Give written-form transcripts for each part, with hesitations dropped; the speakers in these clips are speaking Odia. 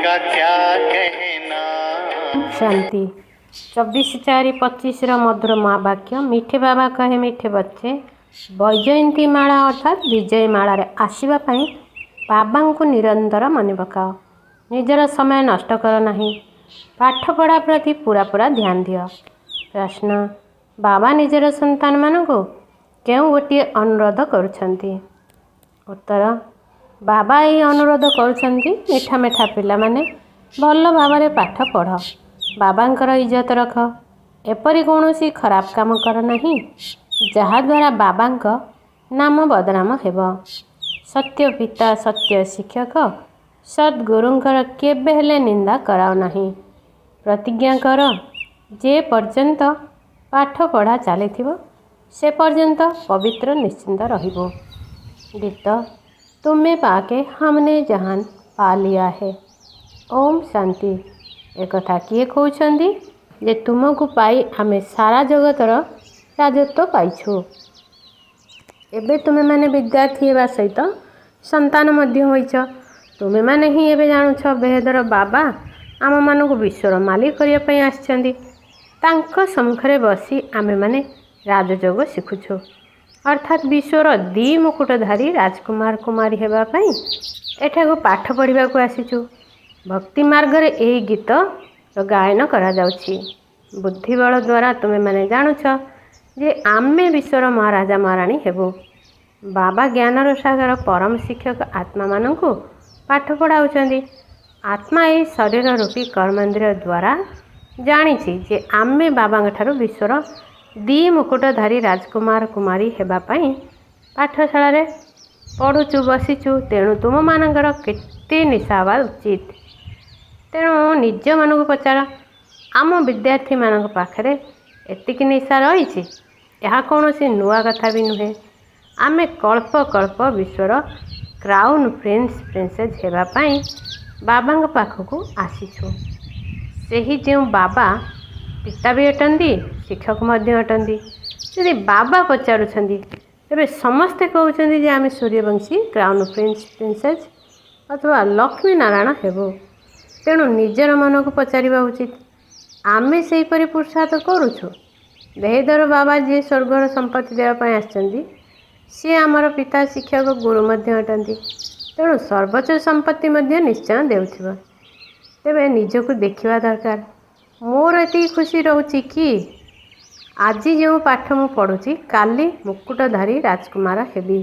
का क्या कहना। शांति 24/4/25 मधुर महावाक्य। मीठे बाबा कहे मीठे बच्चे, वैजयंती माला अर्थात विजय माला रे आसवा बाबा को निरंतर मन पकाओ। निजर समय नष्ट कर नहीं। पाठ पढ़ा प्रति पूरा पूरा ध्यान दियो। प्रश्न, बाबा निजर संतान मान को क्यों गोटे अनुरोध करुछंती? उत्तर, बाबा ये अनुरोध करुछंती मीठा मीठा पिला माने भल भाव पाठ पढ़, बाबांकर इज्जत रख, एपरी कौनसी खराब काम कर नहीं जहाद्वारा बाबांक नाम बदनाम हेब। सत्य पिता सत्य शिक्षक सद्गुरुंकर केबे हेले निंदा कराओ नहीं। प्रतिज्ञा कर जे पर्यंत पाठ पढ़ा चली से पर्यंत पवित्र निश्चिंत रहिबो। गीत, तुम्हें पाके हमने जहान पा लिया है। ओम शांति। एक कथा किए कहउछंदी जे तुमको पाई आमे सारा जगतर राजत्व पाइछु। एबे तुमे माने विद्यार्थी हेबा सहित संतान मध्य होइछ। तुमे माने ही एबे जानुछ बेहदर बाबा आम मानक विश्वर मालिक करिया पई आछंदी। तांको सम्मुखरे बसी आमे माने राजयोग शिखुछु, अर्थात विश्वर दी मुकुटधारी राजकुमार कुमारी हेबा पई एठाको पाठ पढ़िबा को आसीछु। भक्ति मार्ग रे एही गीत गायन करा जाउछि। बुद्धि बल द्वारा तुमे माने जानुछ जे आमे विश्वर महाराजा महाराणी हेबु। बाबा ज्ञानर सागर परम शिक्षक आत्मा मानकु पाठ पढ़ाउछंदी। आत्मा एही शरीर रूपी कर्मेंद्रिय द्वारा जानिछि जे आमे बाबा ठारू विश्वर दी मुकुटधारी राजकुमार कुमारी हेबा पई पाठशाला रे पढ़ुचु बसीचु। तेणु तुम मानकर केते निशा हवा उचित। तेणु निज मन को पचार, आम विद्यार्थी मान पाखरे एतिकी निशा रही? यह कौन सी नुआ कथा भी नुहे। आमे कल्प कल्प विश्वर क्राउन प्रिंस प्रिंसेस हेबाई बाबा पाखक आसीछु। सेही जो बाबा पिता भी अटंती शिक्षक मध्य अटंती। यदि बाबा पचारुछंदी तेबे समस्ते कहउछंदी जे आमे सूर्यवंशी क्राउन प्रिंस प्रिंसेस अथवा लक्ष्मी नारायण हेबो। तेणु निजर मन को पचारिबा उचित। आमे सेही परि पुरुषार्थ करूछु। बेहदर बाबा जे स्वर्गर संपत्ति देवाई आछंदी सी आमर पिता शिक्षक गुरु मध्य अटंती। तेणु सर्वोच्च संपत्ति मध्य निश्चय देउथिबा। तेबे निजको देखिबा दरकार। मोर एति खुशी रहउची कि आज जो पाठ मु पढ़ुची काली मुकुटधारी राजकुमार हेबी।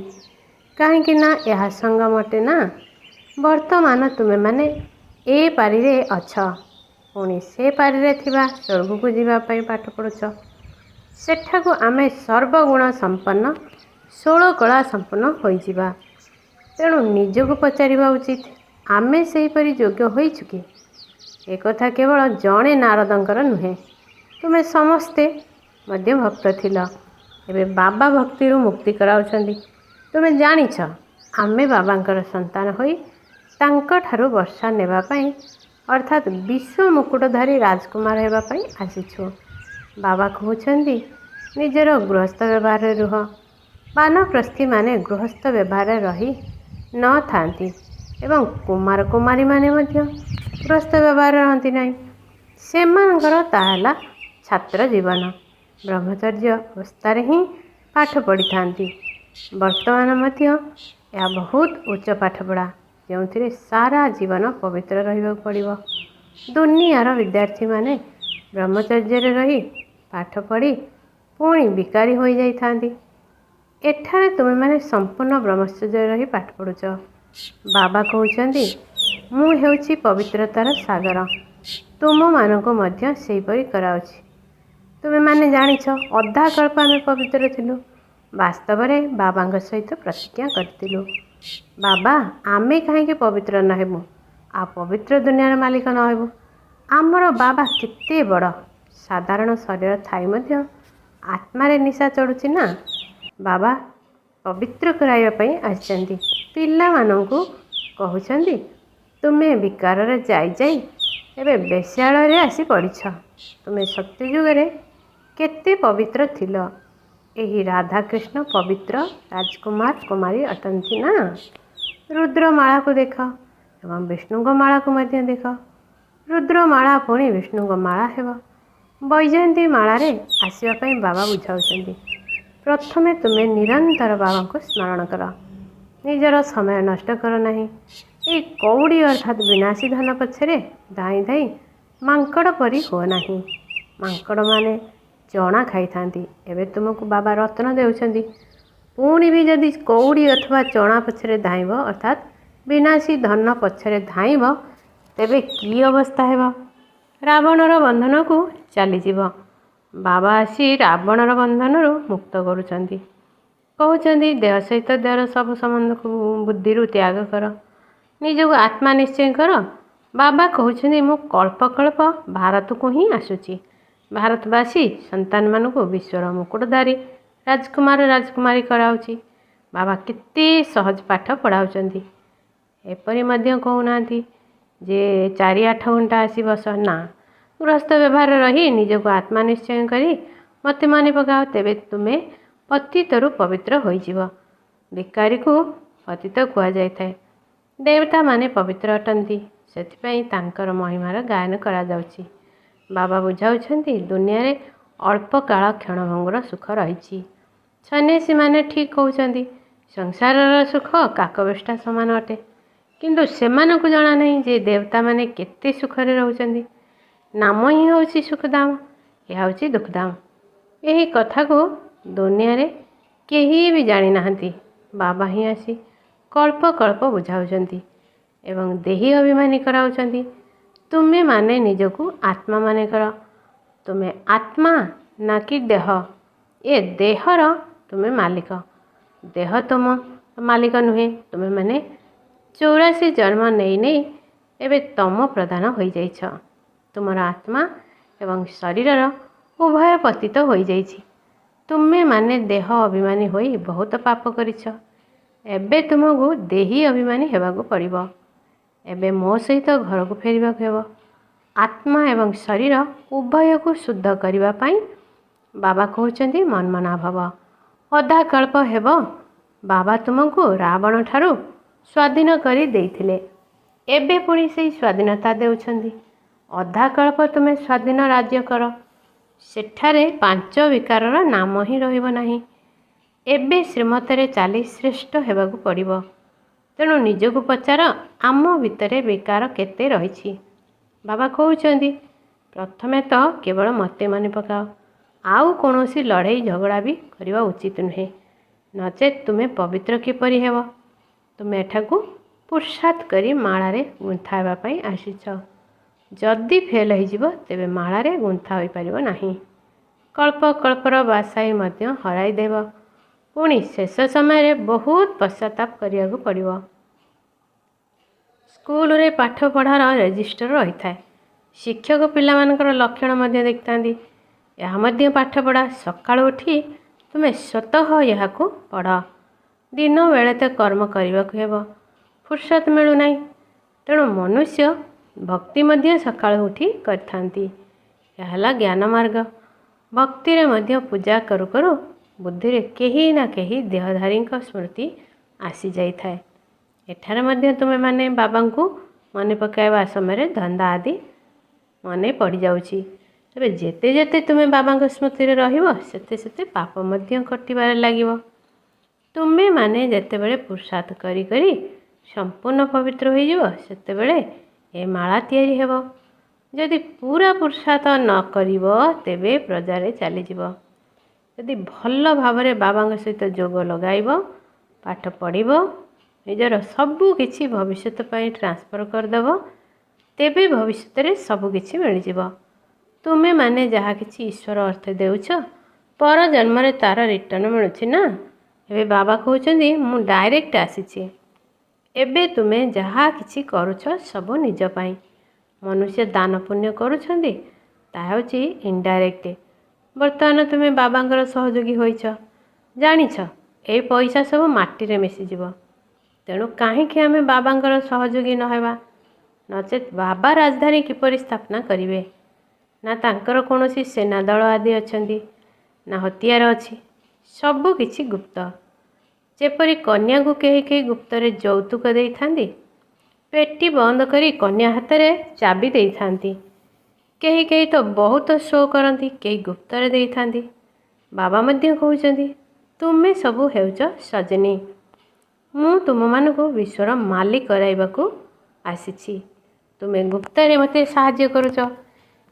कहीं ना यह संग मटे ना। वर्तमान तुमे माने ए पारी रे अछ, पुणी से पारी रे थिबा स्वर्ग को जीवा पई पाठ पढ़ुछ। सेठाको आमे सर्वगुण संपन्न 16 कला संपन्न होई जिबा। तेणु निजको पचारिबा उचित, आमे सेही परी योग्य होइछु कि? एक कथा केवल जणे नारदंकर नुहे, तुमे समस्ते मध्य भक्त थिल। एबे बाबा भक्ति रु मुक्ति कराउछंदी। तुमे जानिछ आमे बाबांकर संतान होई तांको ठारू वर्षा नेबा पई अर्थात विश्व मुकुटधारी राजकुमार हेबा पई आसीछु। बाबा कहउछंदी निजर गृहस्थ व्यवहार रुह। वानप्रस्थी माने गृहस्थ व्यवहार रही न थांती एवं कुमार कुमारी माने मध्य गृहस्थ व्यवहार रहती नहीं। सेमानकर ताहला छात्र जीवन ब्रह्मचर्य अवस्था ही पाठ पढ़ी थांती। वर्तमान मध्य यह बहुत उच्च पाठ पढ़ा जो सारा जीवन पवित्र रहिबा पड़िबो। दुनियार विद्यार्थी माने ब्रह्मचर्य रही पाठ पढ़ी पुणी विकारी हो जाई थांती। एठारे तुमे माने संपूर्ण ब्रह्मचर्य रही पाठ पढ़ुच। बाबा कहउछंदी मु हेउची पवित्रतार सागर, तुम मानक मध्य सेहीपरि कराउछि। तुमे माने जानिछ अधा कल्प आमे पवित्र थिलु। वास्तव में बाबा सहित प्रतिज्ञा करथिलु, बाबा आमे कहीं पवित्र न हेबु, आ पवित्र दुनियार मालिक न हेबु। आमर बाबा केते बड़ साधारण शरीर थाई मध्य आत्मारे निशा चढ़ुछि ना। बाबा पवित्र कराइबा पई आछंती। पिला मानंकु कहउछंदी तुमे विकार रे जाई जाई एबे बेश्यालय रे आसी पड़िछ। तुमे सत्य युग रे केते पवित्र थिल। एही राधा कृष्ण पवित्र राजकुमार कुमारी अटंती ना। रुद्रमाला को देख, ଏବଂ ବିଷ୍ଣୁଙ୍କ ମାଳାକୁ ମଧ୍ୟ ଦେଖ। ରୁଦ୍ରମାଳା ପୁଣି ବିଷ୍ଣୁଙ୍କ ମାଳା ହେବ। ବୈଜୟନ୍ତୀ ମାଳାରେ ଆସିବା ପାଇଁ ବାବା ବୁଝାଉଛନ୍ତି। ପ୍ରଥମେ ତୁମେ ନିରନ୍ତର ବାବାଙ୍କୁ ସ୍ମରଣ କର। ନିଜର ସମୟ ନଷ୍ଟ କର ନାହିଁ। ଏହି କଉଡ଼ି ଅର୍ଥାତ୍ ବିନାଶୀ ଧନ ପଛରେ ଧାଇଁ ଧାଇଁ ମାଙ୍କଡ଼ ପରି ହୁଅ ନାହିଁ। ମାଙ୍କଡ଼ମାନେ ଚଣା ଖାଇଥାନ୍ତି। ଏବେ ତୁମକୁ ବାବା ରତ୍ନ ଦେଉଛନ୍ତି। ପୁଣି ବି ଯଦି କଉଡ଼ି ଅଥବା ଚଣା ପଛରେ ଧାଇଁବ ଅର୍ଥାତ୍ ବିନାଶୀ ଧନ ପଛରେ ଧାଇଁବ, ତେବେ କି ଅବସ୍ଥା ହେବ? ରାବଣର ବନ୍ଧନକୁ ଚାଲିଯିବ। ବାବା ଆସି ରାବଣର ବନ୍ଧନରୁ ମୁକ୍ତ କରୁଛନ୍ତି। କହୁଛନ୍ତି ଦେହ ସହିତ ଦେହର ସବୁ ସମ୍ବନ୍ଧକୁ ବୁଦ୍ଧିରୁ ତ୍ୟାଗ କର। ନିଜକୁ ଆତ୍ମା ନିଶ୍ଚୟ କର। ବାବା କହୁଛନ୍ତି ମୁଁ କଳ୍ପ କଳ୍ପ ଭାରତକୁ ହିଁ ଆସୁଛି। ଭାରତବାସୀ ସନ୍ତାନମାନଙ୍କୁ ବିଶ୍ୱର ମୁକୁଟଧାରୀ ରାଜକୁମାର ରାଜକୁମାରୀ କରାଉଛି। ବାବା କେତେ ସହଜ ପାଠ ପଢ଼ାଉଛନ୍ତି। ଏପରି ମଧ୍ୟ କହୁନାହାନ୍ତି ଯେ 4-8 ଘଣ୍ଟା ଆସି ବସ। ନା, ଗୃହସ୍ଥ ବ୍ୟବହାର ରହି ନିଜକୁ ଆତ୍ମା ନିଶ୍ଚୟ କରି ମୋତେ ମନେ ପକାଅ, ତେବେ ତୁମେ ପତିତରୁ ପବିତ୍ର ହୋଇଯିବ। ଭିକାରୀକୁ ପତିତ କୁହାଯାଇଥାଏ। ଦେବତାମାନେ ପବିତ୍ର ଅଟନ୍ତି, ସେଥିପାଇଁ ତାଙ୍କର ମହିମାର ଗାୟନ କରାଯାଉଛି। ବାବା ବୁଝାଉଛନ୍ତି ଦୁନିଆରେ ଅଳ୍ପ କାଳ କ୍ଷଣଭଙ୍ଗୁର ସୁଖ ରହିଛି। ସନ୍ନ୍ୟାସୀମାନେ ଠିକ୍ କହୁଛନ୍ତି, ସଂସାରର ସୁଖ କାକବେଷ୍ଟା ସମାନ ଅଟେ। କିନ୍ତୁ ସେମାନଙ୍କୁ ଜଣା ନାହିଁ ଯେ ଦେବତାମାନେ କେତେ ସୁଖରେ ରହୁଛନ୍ତି। ନାମ ହିଁ ହେଉଛି ସୁଖଧାମ, ଏହା ହେଉଛି ଦୁଃଖଧାମ। ଏହି କଥାକୁ ଦୁନିଆରେ କେହି ବି ଜାଣିନାହାନ୍ତି। ବାବା ହିଁ ଆସି କଳ୍ପ କଳ୍ପ ବୁଝାଉଛନ୍ତି ଏବଂ ଦେହୀ ଅଭିମାନୀ କରାଉଛନ୍ତି। ତୁମେମାନେ ନିଜକୁ ଆତ୍ମା ମନେ କର। ତୁମେ ଆତ୍ମା ନା କି ଦେହ? ଏ ଦେହର ତୁମେ ମାଲିକ। ଦେହ ତୁମ ମାଲିକ ନୁହେଁ। ତୁମେମାନେ 84 ଜନ୍ମ ନେଇ ନେଇ ଏବେ ତମ ପ୍ରଧାନ ହୋଇଯାଇଛ। ତୁମର ଆତ୍ମା ଏବଂ ଶରୀରର ଉଭୟ ପତିତ ହୋଇଯାଇଛି। ତୁମେମାନେ ଦେହ ଅଭିମାନୀ ହୋଇ ବହୁତ ପାପ କରିଛ। ଏବେ ତୁମକୁ ଦେହୀ ଅଭିମାନୀ ହେବାକୁ ପଡ଼ିବ। ଏବେ ମୋ ସହିତ ଘରକୁ ଫେରିବାକୁ ହେବ। ଆତ୍ମା ଏବଂ ଶରୀର ଉଭୟକୁ ଶୁଦ୍ଧ କରିବା ପାଇଁ ବାବା କହୁଛନ୍ତି ମନ୍ମନା ଭବ। ଅଧା କଳ୍ପ ହେବ ବାବା ତୁମକୁ ରାବଣ ଠାରୁ ସ୍ୱାଧୀନ କରି ଦେଇଥିଲେ। ଏବେ ପୁଣି ସେହି ସ୍ୱାଧୀନତା ଦେଉଛନ୍ତି। ଅଧା କଳ୍ପ ତୁମେ ସ୍ୱାଧୀନ ରାଜ୍ୟ କର। ସେଠାରେ 5 ବିକାରର ନାମ ହିଁ ରହିବ ନାହିଁ। ଏବେ ଶ୍ରୀମତରେ ଚାଲି ଶ୍ରେଷ୍ଠ ହେବାକୁ ପଡ଼ିବ। ତେଣୁ ନିଜକୁ ପଚାର, ଆମ ଭିତରେ ବିକାର କେତେ ରହିଛି? ବାବା କହୁଛନ୍ତି ପ୍ରଥମେ ତ କେବଳ ମୋତେ ମନେ ପକାଅ। ଆଉ କୌଣସି ଲଢ଼େଇ ଝଗଡ଼ା ବି କରିବା ଉଚିତ ନୁହେଁ। ନଚେତ୍ ତୁମେ ପବିତ୍ର କିପରି ହେବ? ତୁମେ ଏଠାକୁ ପୁରୁଷାର୍ଥ କରି ମାଳାରେ ଗୁନ୍ଥା ହେବା ପାଇଁ ଆସିଛ। ଯଦି ଫେଲ୍ ହୋଇଯିବ ତେବେ ମାଳାରେ ଗୁନ୍ଥା ହୋଇପାରିବ ନାହିଁ। କଳ୍ପ କଳ୍ପର ବାସାଇ ମଧ୍ୟ ହରାଇ ଦେବ। ପୁଣି ଶେଷ ସମୟରେ ବହୁତ ପଶ୍ଚାତାପ କରିବାକୁ ପଡ଼ିବ। ସ୍କୁଲରେ ପାଠ ପଢ଼ାର ରେଜିଷ୍ଟର ରହିଥାଏ। ଶିକ୍ଷକ ପିଲାମାନଙ୍କର ଲକ୍ଷଣ ମଧ୍ୟ ଦେଖିଥାନ୍ତି। ଏହା ମଧ୍ୟ ପାଠପଢ଼ା। ସକାଳୁ ଉଠି ତୁମେ ସ୍ୱତଃ ଏହାକୁ ପଢ଼। ଦିନ ବେଳେ ତ କର୍ମ କରିବାକୁ ହେବ, ଫୁର୍ସତ ମିଳୁନାହିଁ। ତେଣୁ ମନୁଷ୍ୟ ଭକ୍ତି ମଧ୍ୟ ସକାଳୁ ଉଠି କରିଥାନ୍ତି। ଏହା ହେଲା ଜ୍ଞାନ ମାର୍ଗ। ଭକ୍ତିରେ ମଧ୍ୟ ପୂଜା କରୁ କରୁ ବୁଦ୍ଧିରେ କେହି ନା କେହି ଦେହଧାରୀଙ୍କ ସ୍ମୃତି ଆସିଯାଇଥାଏ। ଏଠାରେ ମଧ୍ୟ ତୁମେମାନେ ବାବାଙ୍କୁ ମନେ ପକାଇବା ସମୟରେ ଧନ୍ଦା ଆଦି ମନେ ପଡ଼ିଯାଉଛି। ତେବେ ଯେତେ ଯେତେ ତୁମେ ବାବାଙ୍କ ସ୍ମୃତିରେ ରହିବ ସେତେ ସେତେ ପାପ ମଧ୍ୟ କଟିବାରେ ଲାଗିବ। ତୁମେମାନେ ଯେତେବେଳେ ପୁରୁଷାର୍ଥ କରି କରି ସମ୍ପୂର୍ଣ୍ଣ ପବିତ୍ର ହୋଇଯିବ ସେତେବେଳେ ଏ ମାଳା ତିଆରି ହେବ। ଯଦି ପୁରା ପୁରୁଷାର୍ଥ ନ କରିବ ତେବେ ପ୍ରଜାରେ ଚାଲିଯିବ। ଯଦି ଭଲ ଭାବରେ ବାବାଙ୍କ ସହିତ ଯୋଗ ଲଗାଇବ, ପାଠ ପଢ଼ିବ, ନିଜର ସବୁ କିଛି ଭବିଷ୍ୟତ ପାଇଁ ଟ୍ରାନ୍ସଫର କରିଦେବ, ତେବେ ଭବିଷ୍ୟତରେ ସବୁ କିଛି ମିଳିଯିବ। ତୁମେମାନେ ଯାହା କିଛି ଈଶ୍ୱର ଅର୍ଥ ଦେଉଛ, ପର ଜନ୍ମରେ ତା'ର ରିଟର୍ଣ୍ଣ ମିଳୁଛି ନା। ଏବେ ବାବା କହୁଛନ୍ତି ମୁଁ ଡାଇରେକ୍ଟ ଆସିଛି। ଏବେ ତୁମେ ଯାହା କିଛି କରୁଛ ସବୁ ନିଜ ପାଇଁ। ମନୁଷ୍ୟ ଦାନ ପୁଣ୍ୟ କରୁଛନ୍ତି, ତାହା ହେଉଛି ଇନଡାଇରେକ୍ଟ। ବର୍ତ୍ତମାନ ତୁମେ ବାବାଙ୍କର ସହଯୋଗୀ ହୋଇଛ। ଜାଣିଛ ଏଇ ପଇସା ସବୁ ମାଟିରେ ମିଶିଯିବ। ତେଣୁ କାହିଁକି ଆମେ ବାବାଙ୍କର ସହଯୋଗୀ ନ ହେବା? ନଚେତ୍ ବାବା ରାଜଧାନୀ କିପରି ସ୍ଥାପନା କରିବେ? ନା ତାଙ୍କର କୌଣସି ସେନା ଦଳ ଆଦି ଅଛନ୍ତି, ନା ହତିଆର ଅଛି। ସବୁ କିଛି ଗୁପ୍ତ। ଯେପରି କନ୍ୟାକୁ କେହି କେହି ଗୁପ୍ତରେ ଯୌତୁକ ଦେଇଥାନ୍ତି, ପେଟି ବନ୍ଦ କରି କନ୍ୟା ହାତରେ ଚାବି ଦେଇଥାନ୍ତି। କେହି କେହି ତ ବହୁତ ଶୋ କରନ୍ତି, କେହି ଗୁପ୍ତରେ ଦେଇଥାନ୍ତି। ବାବା ମଧ୍ୟ କହୁଛନ୍ତି, ତୁମେ ସବୁ ହେଉଛ ସଜନୀ। ମୁଁ ତୁମମାନଙ୍କୁ ବିଶ୍ୱର ମାଲିକ କରାଇବାକୁ ଆସିଛି। ତୁମେ ଗୁପ୍ତରେ ମୋତେ ସାହାଯ୍ୟ କରୁଛ।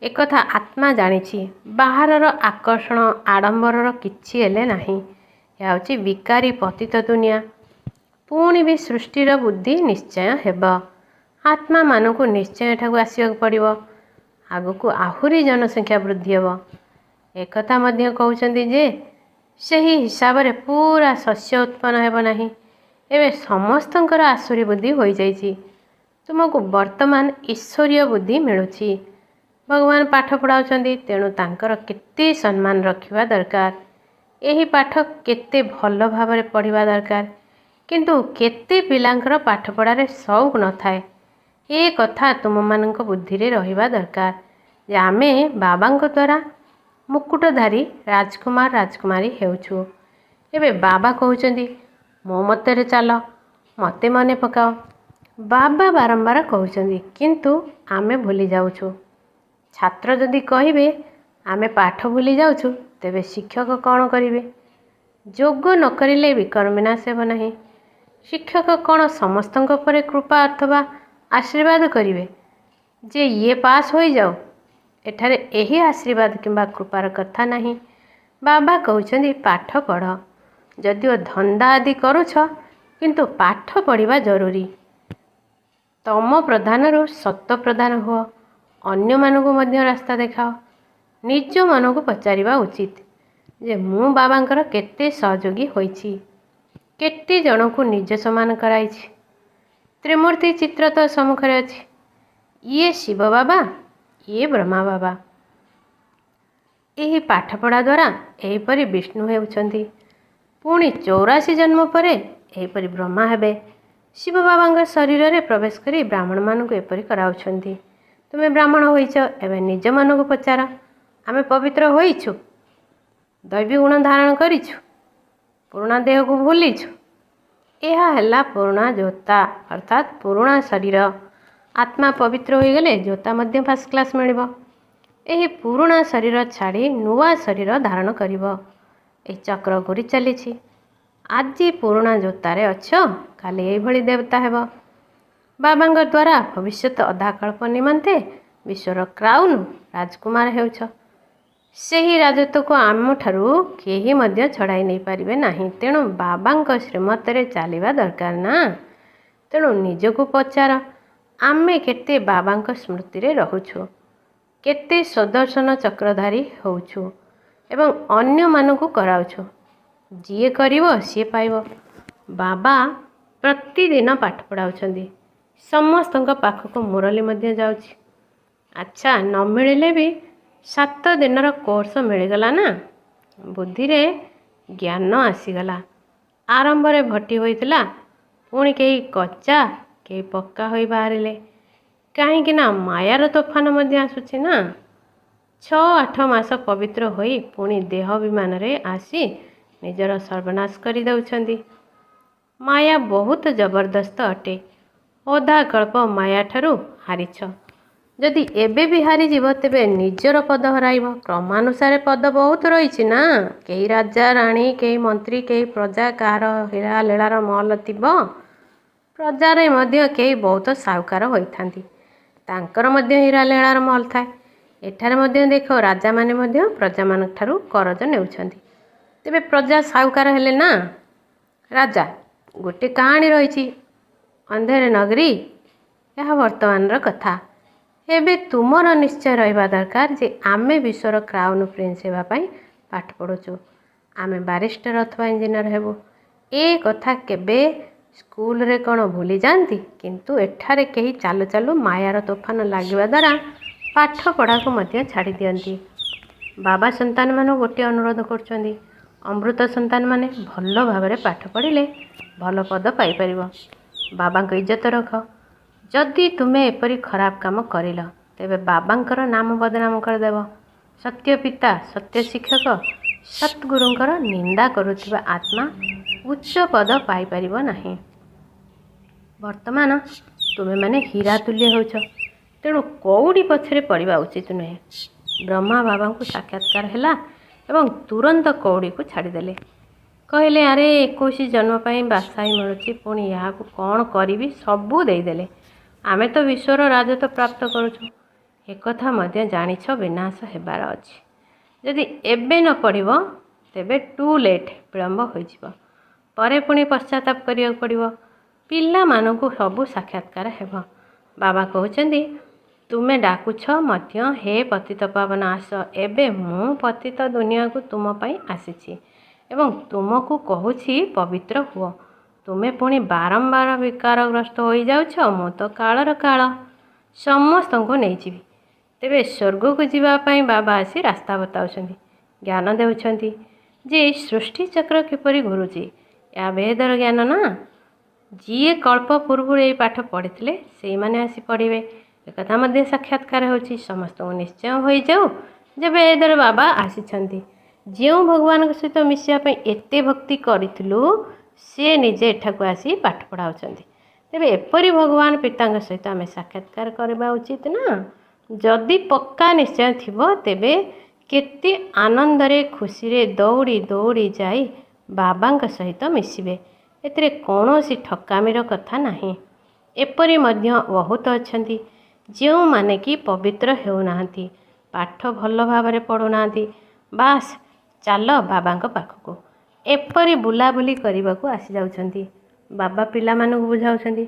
ଏକଥା ଆତ୍ମା ଜାଣିଛି। ବାହାରର ଆକର୍ଷଣ ଆଡ଼ମ୍ବରର କିଛି ହେଲେ ନାହିଁ। ଏହା ହେଉଛି ବିକାରୀ ପତିତ ଦୁନିଆ। ପୁଣି ବି ସୃଷ୍ଟିର ବୁଦ୍ଧି ନିଶ୍ଚୟ ହେବ। ଆତ୍ମାମାନଙ୍କୁ ନିଶ୍ଚୟ ଏଠାକୁ ଆସିବାକୁ ପଡ଼ିବ। ଆଗକୁ ଆହୁରି ଜନସଂଖ୍ୟା ବୃଦ୍ଧି ହେବ। ଏକଥା ମଧ୍ୟ କହୁଛନ୍ତି ଯେ ସେହି ହିସାବରେ ପୁରା ଶସ୍ୟ ଉତ୍ପନ୍ନ ହେବ ନାହିଁ। ଏବେ ସମସ୍ତଙ୍କର ଆସୁରୀ ବୁଦ୍ଧି ହୋଇଯାଇଛି। ତୁମକୁ ବର୍ତ୍ତମାନ ଈଶ୍ୱରୀୟ ବୁଦ୍ଧି ମିଳୁଛି। ଭଗବାନ ପାଠ ପଢ଼ାଉଛନ୍ତି, ତେଣୁ ତାଙ୍କର କେତେ ସମ୍ମାନ ରଖିବା ଦରକାର। ଏହି ପାଠ କେତେ ଭଲ ଭାବରେ ପଢ଼ିବା ଦରକାର। କିନ୍ତୁ କେତେ ପିଲାଙ୍କର ପାଠପଢ଼ାରେ ସଉକ ନଥାଏ। ଏ କଥା ତୁମମାନଙ୍କ ବୁଦ୍ଧିରେ ରହିବା ଦରକାର ଯେ ଆମେ ବାବାଙ୍କ ଦ୍ୱାରା ମୁକୁଟଧାରୀ ରାଜକୁମାର ରାଜକୁମାରୀ ହେଉଛୁ। ଏବେ ବାବା କହୁଛନ୍ତି, ମୋ ମତରେ ଚାଲ, ମୋତେ ମନେ ପକାଅ। ବାବା ବାରମ୍ବାର କହୁଛନ୍ତି, କିନ୍ତୁ ଆମେ ଭୁଲି ଯାଉଛୁ। ଛାତ୍ର ଯଦି କହିବେ ଆମେ ପାଠ ଭୁଲି ଯାଉଛୁ, ତେବେ ଶିକ୍ଷକ କ'ଣ କରିବେ? ଯୋଗ ନ କରିଲେ ବିକର୍ମ ବିନାଶ ହେବ ନାହିଁ। ଶିକ୍ଷକ କ'ଣ ସମସ୍ତଙ୍କ ଉପରେ କୃପା ଅଥବା ଆଶୀର୍ବାଦ କରିବେ ଯେ ଇଏ ପାସ୍ ହୋଇଯାଉ? ଏଠାରେ ଏହି ଆଶୀର୍ବାଦ କିମ୍ବା କୃପାର କଥା ନାହିଁ। ବାବା କହୁଛନ୍ତି, ପାଠ ପଢ଼। ଯଦିଓ ଧନ୍ଦା ଆଦି କରୁଛ, କିନ୍ତୁ ପାଠ ପଢ଼ିବା ଜରୁରୀ। ତମ ପ୍ରଧାନରୁ ସତ୍ତ୍ୱ ପ୍ରଧାନ ହୁଅ। ଅନ୍ୟମାନଙ୍କୁ ମଧ୍ୟ ରାସ୍ତା ଦେଖାଅ। ନିଜ ମନକୁ ପଚାରିବା ଉଚିତ ଯେ ମୁଁ ବାବାଙ୍କର କେତେ ସହଯୋଗୀ ହୋଇଛି, କେତେ ଜଣଙ୍କୁ ନିଜ ସମାନ କରାଇଛି। ତ୍ରିମୂର୍ତ୍ତି ଚିତ୍ର ତ ସମ୍ମୁଖରେ ଅଛି। ଇଏ ଶିବ ବାବା, ଇଏ ବ୍ରହ୍ମା ବାବା। ଏହି ପାଠପଢ଼ା ଦ୍ୱାରା ଏହିପରି ବିଷ୍ଣୁ ହେଉଛନ୍ତି। ପୁଣି 84 ଜନ୍ମ ପରେ ଏହିପରି ବ୍ରହ୍ମା ହେବେ। ଶିବ ବାବାଙ୍କ ଶରୀରରେ ପ୍ରବେଶ କରି ବ୍ରାହ୍ମଣମାନଙ୍କୁ ଏପରି କରାଉଛନ୍ତି। ତୁମେ ବ୍ରାହ୍ମଣ ହୋଇଛ, ଏବେ ନିଜ ମନକୁ ପଚାର, ଆମେ ପବିତ୍ର ହୋଇଛୁ? ଦୈବୀ ଗୁଣ ଧାରଣ କରିଛୁ? ପୁରୁଣା ଦେହକୁ ଭୁଲିଛୁ? ଏହା ହେଲା ପୁରୁଣା ଜୋତା, ଅର୍ଥାତ୍ ପୁରୁଣା ଶରୀର। ଆତ୍ମା ପବିତ୍ର ହୋଇଗଲେ ଜୋତା ମଧ୍ୟ ଫାର୍ଷ୍ଟ କ୍ଲାସ୍ ମିଳିବ। ଏହି ପୁରୁଣା ଶରୀର ଛାଡ଼ି ନୂଆ ଶରୀର ଧାରଣ କରିବ। ଏହି ଚକ୍ର ଘୁରି ଚାଲିଛି। ଆଜି ପୁରୁଣା ଜୋତାରେ ଅଛ, କାଲି ଏହିଭଳି ଦେବତା ହେବ। ବାବାଙ୍କ ଦ୍ୱାରା ଭବିଷ୍ୟତ ଅଧାକଳ୍ପ ନିମନ୍ତେ ବିଶ୍ୱର କ୍ରାଉନ୍ ରାଜକୁମାର ହେଉଛ। ସେହି ରାଜତ୍ୱକୁ ଆମଠାରୁ କେହି ମଧ୍ୟ ଛଡ଼ାଇ ନେଇପାରିବେ ନାହିଁ। ତେଣୁ ବାବାଙ୍କ ଶ୍ରୀମତରେ ଚାଲିବା ଦରକାର ନା। ତେଣୁ ନିଜକୁ ପଚାର, ଆମେ କେତେ ବାବାଙ୍କ ସ୍ମୃତିରେ ରହୁଛୁ, କେତେ ସୁଦର୍ଶନ ଚକ୍ରଧାରୀ ହେଉଛୁ ଏବଂ ଅନ୍ୟମାନଙ୍କୁ କରାଉଛୁ। ଯିଏ କରିବ ସିଏ ପାଇବ। ବାବା ପ୍ରତିଦିନ ପାଠ ପଢ଼ାଉଛନ୍ତି। ସମସ୍ତଙ୍କ ପାଖକୁ ମୁରଲି ମଧ୍ୟ ଯାଉଛି। ଆଚ୍ଛା, ନ ମିଳିଲେ ବି 7 ଦିନର କୋର୍ସ ମିଳିଗଲା ନା। ବୁଦ୍ଧିରେ ଜ୍ଞାନ ଆସିଗଲା। ଆରମ୍ଭରେ ଭର୍ତ୍ତି ହୋଇଥିଲା, ପୁଣି କେହି କଚା, କେହି ପକ୍କା ହୋଇ ବାହାରିଲେ। କାହିଁକି ନା ମାୟାର ତୋଫାନ ମଧ୍ୟ ଆସୁଛି ନା। 6-8 ମାସ ପବିତ୍ର ହୋଇ ପୁଣି ଦେହ ବିମାନରେ ଆସି ନିଜର ସର୍ବନାଶ କରିଦେଉଛନ୍ତି। ମାୟା ବହୁତ ଜବରଦସ୍ତ ଅଟେ। ଅଧାକଳ୍ପ ମାୟାଠାରୁ ହାରିଛ। ଯଦି ଏବେ ବି ହାରିଯିବ, ତେବେ ନିଜର ପଦ ହରାଇବ। କ୍ରମାନୁସାରେ ପଦ ବହୁତ ରହିଛି ନା। କେହି ରାଜା, ରାଣୀ, କେହି ମନ୍ତ୍ରୀ, କେହି ପ୍ରଜା, କାହାର ହୀରା ଲୀଳାର ମହଲ ଥିବ। ପ୍ରଜାରେ ମଧ୍ୟ କେହି ବହୁତ ସାହୁକାର ହୋଇଥାନ୍ତି, ତାଙ୍କର ମଧ୍ୟ ହୀରା ଲୀଳାର ମହଲ ଥାଏ। ଏଠାରେ ମଧ୍ୟ ଦେଖ, ରାଜାମାନେ ମଧ୍ୟ ପ୍ରଜାମାନଙ୍କଠାରୁ କରଜ ନେଉଛନ୍ତି। ତେବେ ପ୍ରଜା ସାହୁକାର ହେଲେ ନା। ରାଜା, ଗୋଟିଏ କାହାଣୀ ରହିଛି, ଅନ୍ଧେର ନଗରୀ। ଏହା ବର୍ତ୍ତମାନର କଥା। ଏବେ ତୁମର ନିଶ୍ଚୟ ରହିବା ଦରକାର ଯେ ଆମେ ବିଶ୍ୱର କ୍ରାଉନ୍ ପ୍ରିନ୍ସ ହେବା ପାଇଁ ପାଠ ପଢ଼ୁଛୁ। ଆମେ ବାରିଷ୍ଟର ଅଥବା ଇଞ୍ଜିନିୟର ହେବୁ। ଏ କଥା କେବେ ସ୍କୁଲରେ କ'ଣ ଭୁଲି ଯାଆନ୍ତି? କିନ୍ତୁ ଏଠାରେ କେହି ଚାଲୁ ଚାଲୁ ମାୟାର ତୋଫାନ ଲାଗିବା ଦ୍ୱାରା ପାଠ ପଢ଼ାକୁ ମଧ୍ୟ ଛାଡ଼ି ଦିଅନ୍ତି। ବାବା ସନ୍ତାନମାନଙ୍କୁ ଗୋଟିଏ ଅନୁରୋଧ କରୁଛନ୍ତି, ଅମୃତ ସନ୍ତାନମାନେ ଭଲ ଭାବରେ ପାଠ ପଢ଼ିଲେ ଭଲ ପଦ ପାଇପାରିବ। ବାବାଙ୍କ ଇଜ୍ଜତ ରଖ। ଯଦି ତୁମେ ଏପରି ଖରାପ କାମ କରିଲ, ତେବେ ବାବାଙ୍କର ନାମ ବଦନାମ କରିଦେବ। ସତ୍ୟ ପିତା, ସତ୍ୟ ଶିକ୍ଷକ, ସତ୍ଗୁରୁଙ୍କର ନିନ୍ଦା କରୁଥିବା ଆତ୍ମା ଉଚ୍ଚ ପଦ ପାଇପାରିବ ନାହିଁ। ବର୍ତ୍ତମାନ ତୁମେ ମାନେ ହୀରା ତୁଲ୍ୟ ହେଉଛ, ତେଣୁ କଉଡ଼ି ପଛରେ ପଡ଼ିବା ଉଚିତ ନୁହେଁ। ବ୍ରହ୍ମା ବାବାଙ୍କୁ ସାକ୍ଷାତକାର ହେଲା ଏବଂ ତୁରନ୍ତ କଉଡ଼ିକୁ ଛାଡ଼ିଦେଲେ। କହିଲେ, ଆରେ 21 ଜନ୍ମ ପାଇଁ ବାସାଇ ମିଳୁଛି, ପୁଣି ଏହାକୁ କ'ଣ କରିବି? ସବୁ ଦେଇଦେଲେ। ଆମେ ତ ବିଶ୍ୱର ରାଜତ୍ୱ ପ୍ରାପ୍ତ କରୁଛୁ, ଏକଥା ମଧ୍ୟ ଜାଣିଛ ବିନାଶ ହେବାର ଅଛି। ଯଦି ଏବେ ନ ପଡ଼ିବ ତେବେ ଟୁ ଲେଟ୍, ବିଳମ୍ବ ହୋଇଯିବ। ପରେ ପୁଣି ପଶ୍ଚାତାପ କରିବାକୁ ପଡ଼ିବ। ପିଲାମାନଙ୍କୁ ସବୁ ସାକ୍ଷାତକାର ହେବ। ବାବା କହୁଛନ୍ତି, ତୁମେ ଡାକୁଛ ମଧ୍ୟ, ହେ ପତିତ ପାବନ ଆସ। ଏବେ ମୁଁ ପତିତ ଦୁନିଆକୁ ତୁମ ପାଇଁ ଆସିଛି ଏବଂ ତୁମକୁ କହୁଛି ପବିତ୍ର ହୁଅ। ତୁମେ ପୁଣି ବାରମ୍ବାର ବିକାରଗ୍ରସ୍ତ ହୋଇଯାଉଛ। ମୁଁ ତ କାଳର କାଳ, ସମସ୍ତଙ୍କୁ ନେଇଯିବି। ତେବେ ସ୍ୱର୍ଗକୁ ଯିବା ପାଇଁ ବାବା ଆସି ରାସ୍ତା ବତାଉଛନ୍ତି, ଜ୍ଞାନ ଦେଉଛନ୍ତି ଯେ ସୃଷ୍ଟିଚକ୍ର କିପରି ଘୁରୁଛି। ଏହା ବେଦର ଜ୍ଞାନ ନା। ଯିଏ କଳ୍ପ ପୂର୍ବରୁ ଏହି ପାଠ ପଢ଼ିଥିଲେ ସେଇମାନେ ଆସି ପଢ଼ିବେ। ଏକଥା ମଧ୍ୟ ସାକ୍ଷାତକାର ହେଉଛି। ସମସ୍ତଙ୍କୁ ନିଶ୍ଚୟ ହୋଇଯାଉ ଯେ ବେଦର ବାବା ଆସିଛନ୍ତି। ଯେଉଁ ଭଗବାନଙ୍କ ସହିତ ମିଶିବା ପାଇଁ ଏତେ ଭକ୍ତି କରିଥିଲୁ, ସେ ନିଜେ ଏଠାକୁ ଆସି ପାଠ ପଢ଼ାଉଛନ୍ତି। ତେବେ ଏପରି ଭଗବାନ ପିତାଙ୍କ ସହିତ ଆମେ ସାକ୍ଷାତକାର କରିବା ଉଚିତ ନା। ଯଦି ପକ୍କା ନିଶ୍ଚୟ ଥିବ, ତେବେ କେତେ ଆନନ୍ଦରେ ଖୁସିରେ ଦୌଡ଼ି ଦୌଡ଼ି ଯାଇ ବାବାଙ୍କ ସହିତ ମିଶିବେ। ଏଥିରେ କୌଣସି ଠକାମିର କଥା ନାହିଁ। ଏପରି ମଧ୍ୟ ବହୁତ ଅଛନ୍ତି ଯେଉଁମାନେ କି ପବିତ୍ର ହେଉନାହାନ୍ତି, ପାଠ ଭଲ ଭାବରେ ପଢ଼ୁନାହାନ୍ତି, ବାସ୍ ଚାଲ ବାବାଙ୍କ ପାଖକୁ, ଏପରି ବୁଲାବୁଲି କରିବାକୁ ଆସିଯାଉଛନ୍ତି। ବାବା ପିଲାମାନଙ୍କୁ ବୁଝାଉଛନ୍ତି,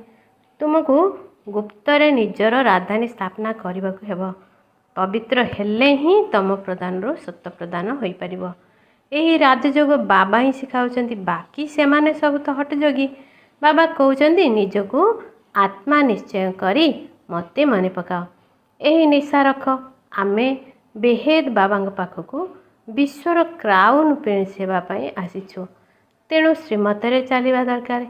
ତୁମକୁ ଗୁପ୍ତରେ ନିଜର ରାଜଧାନୀ ସ୍ଥାପନା କରିବାକୁ ହେବ। ପବିତ୍ର ହେଲେ ହିଁ ତମ ପ୍ରଦାନରୁ ସତ ପ୍ରଦାନ ହୋଇପାରିବ। ଏହି ରାଜଯୋଗ ବାବା ହିଁ ଶିଖାଉଛନ୍ତି, ବାକି ସେମାନେ ସବୁ ତ ହଟଯୋଗୀ। ବାବା କହୁଛନ୍ତି, ନିଜକୁ ଆତ୍ମା ନିଶ୍ଚୟ କରି ମୋତେ ମନେ ପକାଅ, ଏହି ନିଶା ରଖ। ଆମେ ବେହେଦ ବାବାଙ୍କ ପାଖକୁ ବିଶ୍ୱର କ୍ରାଉନ୍ ପ୍ରିନ୍ସ ହେବା ପାଇଁ ଆସିଛୁ, ତେଣୁ ଶ୍ରୀମତରେ ଚାଲିବା ଦରକାର।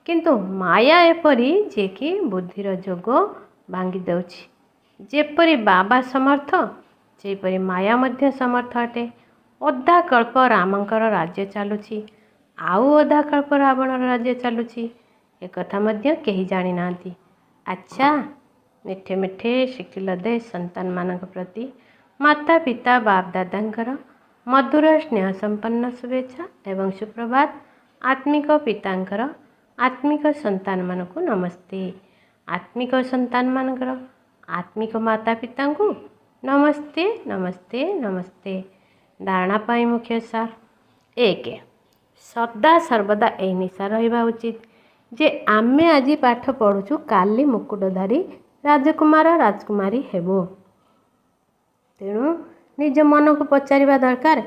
କିନ୍ତୁ ମାୟା ଏପରି ଯେ କି ବୁଦ୍ଧିର ଯୋଗ ଭାଙ୍ଗି ଦେଉଛି। ଯେପରି ବାବା ସମର୍ଥ, ସେହିପରି ମାୟା ମଧ୍ୟ ସମର୍ଥ ଅଟେ। ଅଧା କଳ୍ପ ରାମଙ୍କର ରାଜ୍ୟ ଚାଲୁଛି, ଆଉ ଅଧା କଳ୍ପ ରାବଣର ରାଜ୍ୟ ଚାଲୁଛି, ଏକଥା ମଧ୍ୟ କେହି ଜାଣିନାହାନ୍ତି। ଆଚ୍ଛା, ମିଠେ ମିଠେ ଶିଖିଲ ଦେ ସନ୍ତାନମାନଙ୍କ ପ୍ରତି ମାତା ପିତା ବାପ ଦାଦାଙ୍କର ମଧୁର ସ୍ନେହ ସମ୍ପନ୍ନ ଶୁଭେଚ୍ଛା ଏବଂ ସୁପ୍ରଭାତ। ଆତ୍ମିକ ପିତାଙ୍କର ଆତ୍ମିକ ସନ୍ତାନମାନଙ୍କୁ ନମସ୍ତେ। ଆତ୍ମିକ ସନ୍ତାନମାନଙ୍କର ଆତ୍ମିକ ମାତା ପିତାଙ୍କୁ ନମସ୍ତେ ନମସ୍ତେ ନମସ୍ତେ। ଧାରଣା ପାଇଁ ମୁଖ୍ୟ ସାର। 1. ସଦା ସର୍ବଦା ଏହି ନିଶା ରହିବା ଉଚିତ ଯେ ଆମେ ଆଜି ପାଠ ପଢ଼ୁଛୁ, କାଲି ମୁକୁଟଧାରୀ ରାଜକୁମାର ରାଜକୁମାରୀ ହେବୁ। ତେଣୁ ନିଜ ମନକୁ ପଚାରିବା ଦରକାର,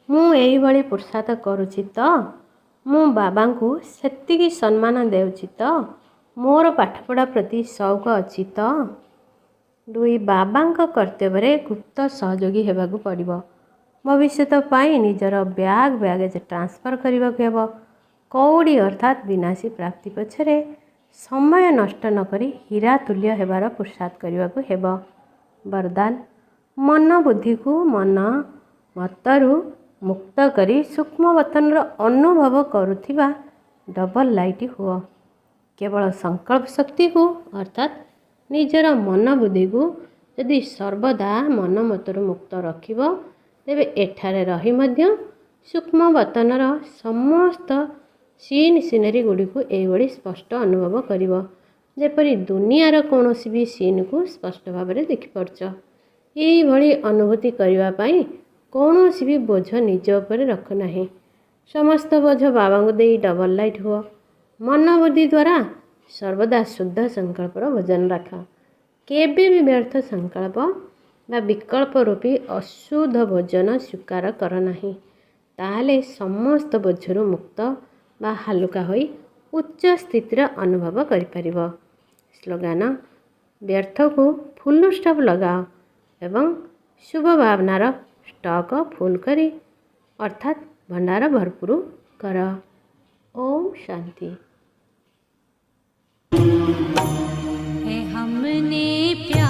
ମୁଁ ଏହିଭଳି ପୁରୁଷାର୍ଥ କରୁଛି ତ? ମୁଁ ବାବାଙ୍କୁ ସେତିକି ସମ୍ମାନ ଦେଉଛି ତ? ମୋର ପାଠପଢ଼ା ପ୍ରତି ସଉକ ଅଛି ତ? 2. ବାବାଙ୍କ କର୍ତ୍ତବ୍ୟରେ ଗୁପ୍ତ ସହଯୋଗୀ ହେବାକୁ ପଡ଼ିବ। ଭବିଷ୍ୟତ ପାଇଁ ନିଜର ବ୍ୟାଗେଜ୍ ଟ୍ରାନ୍ସଫର କରିବାକୁ ହେବ। କଉଡ଼ି ଅର୍ଥାତ୍ ବିନାଶୀ ପ୍ରାପ୍ତି ପଛରେ ସମୟ ନଷ୍ଟ ନ କରି ହୀରା ତୁଲ୍ୟ ହେବାର ପୁରୁଷାର୍ଥ କରିବାକୁ ହେବ। ବରଦାନ, ମନ ବୁଦ୍ଧିକୁ ମନ ମତରୁ ମୁକ୍ତ କରି ସୂକ୍ଷ୍ମ ବତନର ଅନୁଭବ କରୁଥିବା ଡବଲ ଲାଇଟ୍ ହୁଅ। କେବଳ ସଂକଳ୍ପ ଶକ୍ତିକୁ ଅର୍ଥାତ୍ ନିଜର ମନ ବୁଦ୍ଧିକୁ ଯଦି ସର୍ବଦା ମନ ମତରୁ ମୁକ୍ତ ରଖିବ, ତେବେ ଏଠାରେ ରହି ମଧ୍ୟ ସୂକ୍ଷ୍ମ ବତନର ସମସ୍ତ ସିନେରୀ ଗୁଡ଼ିକୁ ଏହିଭଳି ସ୍ପଷ୍ଟ ଅନୁଭବ କରିବ, ଯେପରି ଦୁନିଆର କୌଣସି ବି ସିନ୍କୁ ସ୍ପଷ୍ଟ ଭାବରେ ଦେଖିପାରୁଛ। ଏହିଭଳି ଅନୁଭୂତି କରିବା ପାଇଁ କୌଣସି ବି ବୋଝ ନିଜ ଉପରେ ରଖ ନାହିଁ। ସମସ୍ତ ବୋଝ ବାବାଙ୍କୁ ଦେଇ ଡବଲ ଲାଇଟ୍ ହୁଅ। ମନ ବୁଦ୍ଧି ଦ୍ୱାରା ସର୍ବଦା ଶୁଦ୍ଧ ସଂକଳ୍ପର ଭୋଜନ ରଖ। କେବେ ବି ବ୍ୟର୍ଥ ସଂକଳ୍ପ ବା ବିକଳ୍ପ ରୂପୀ ଅଶୁଦ୍ଧ ଭୋଜନ ସ୍ୱୀକାର କର ନାହିଁ। ତାହେଲେ ସମସ୍ତ ବୋଝରୁ ମୁକ୍ତ ବା ହାଲୁକା ହୋଇ ଉଚ୍ଚ ସ୍ଥିତିର ଅନୁଭବ କରିପାରିବ। ସ୍ଲୋଗାନ, ବ୍ୟର୍ଥକୁ ଫୁଲ ଷ୍ଟପ୍ ଲଗାଅ ଏବଂ ଶୁଭ ଭାବନାର ଷ୍ଟକ୍ ଫୁଲ୍ କରି ଅର୍ଥାତ୍ ଭଣ୍ଡାର ଭରପୁର କର। ओम शांति। है हमने प्यार